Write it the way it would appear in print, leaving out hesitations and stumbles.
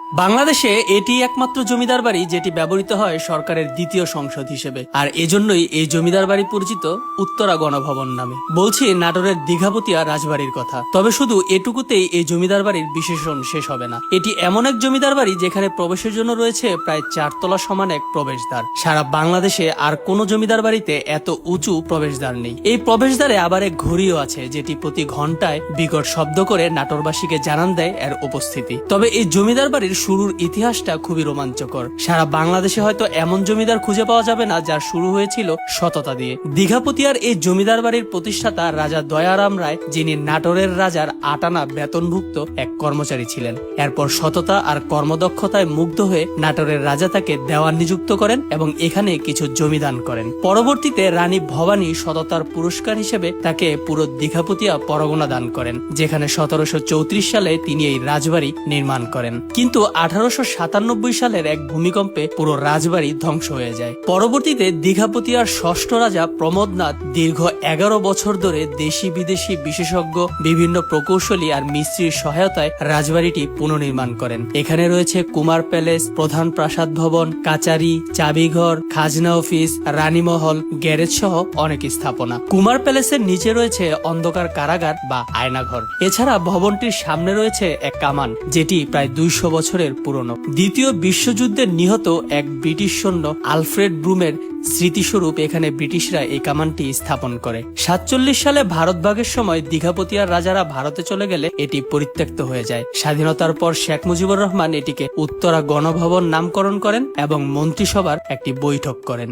বাংলাদেশে এটি একমাত্র জমিদার বাড়ি যেটি ব্যবহৃত হয় সরকারের দ্বিতীয় সংসদ হিসেবে, আর এজন্যই এই জমিদার বাড়ি পরিচিত উত্তরা গণভবন নামে। বলছি নাটোরের দীঘাপতিয়া রাজবাড়ির কথা। তবে শুধু এটুকুতেই এই জমিদার বাড়ির বিশেষণ শেষ হবে না। এটি এমন এক জমিদার বাড়ি যেখানে প্রবেশের জন্য রয়েছে প্রায় 4 তলা সমান এক প্রবেশদ্বার। সারা বাংলাদেশে আর কোন জমিদার বাড়িতে এত উঁচু প্রবেশদ্বার নেই। এই প্রবেশদ্বারে আবার এক ঘড়িও আছে, যেটি প্রতি ঘন্টায় বিকট শব্দ করে নাটোরবাসীকে জানান দেয় এর উপস্থিতি। তবে এই জমিদার বাড়ির শুরুর ইতিহাসটা খুবই রোমাঞ্চকর। সারা বাংলাদেশে হয়তো এমন জমিদার খুঁজে পাওয়া যাবে না যার শুরু হয়েছিল সততা দিয়ে। দীঘাপতিয়ার এই জমিদার বাড়ির প্রতিষ্ঠাতা রাজা দয়ারাম রায়, যিনি নাটোরের রাজার 8 আনা বেতনভুক্ত এক কর্মচারী ছিলেন। এরপর সততা আর কর্মদক্ষতায় মুগ্ধ হয়ে নাটোরের রাজা তাকে দেওয়ান নিযুক্ত করেন এবং এখানে কিছু জমিদান করেন। পরবর্তীতে রানী ভবানী সততার পুরস্কার হিসেবে তাকে পুরো দীঘাপতিয়া পরগনা দান করেন, যেখানে 1734 সালে তিনি এই রাজবাড়ি নির্মাণ করেন। কিন্তু 1897 সালের এক ভূমিকম্পে পুরো রাজবাড়ি ধ্বংস হয়ে যায়। পরবর্তীতে দীঘাপতিয়ার ষষ্ঠ রাজা প্রমোদনাথ দীর্ঘ 11 বছর ধরে দেশি বিদেশি বিশেষজ্ঞ, বিভিন্ন প্রকৌশলী আর মিস্ত্রির সহায়তায় রাজবাড়িটি পুনর্নির্মাণ করেন। এখানে রয়েছে কুমার প্যালেস, প্রধান প্রাসাদ ভবন, কাচারি, চাবিঘর, খাজনা অফিস, রানীমহল, গ্যারেজ সহ অনেক স্থাপনা। কুমার প্যালেসের নিচে রয়েছে অন্ধকার কারাগার বা আয়নাঘর। এছাড়া ভবনটির সামনে রয়েছে এক কামান, যেটি প্রায় 200 বছরের পুরনো। দ্বিতীয় বিশ্বযুদ্ধে নিহত এক ব্রিটিশ সৈন্য আলফ্রেড ব্রুমের স্মৃতিস্বরূপ এখানে ব্রিটিশরা এই কামানটি স্থাপন করে। 47 সালে ভারত ভাগের সময় দীঘাপতিয়ার রাজারা ভারতে চলে গেলে এটি পরিত্যক্ত হয়ে যায়। স্বাধীনতার পর শেখ মুজিবুর রহমান এটিকে উত্তরা গণভবন নামকরণ করেন এবং মন্ত্রিসভার একটি বৈঠক করেন।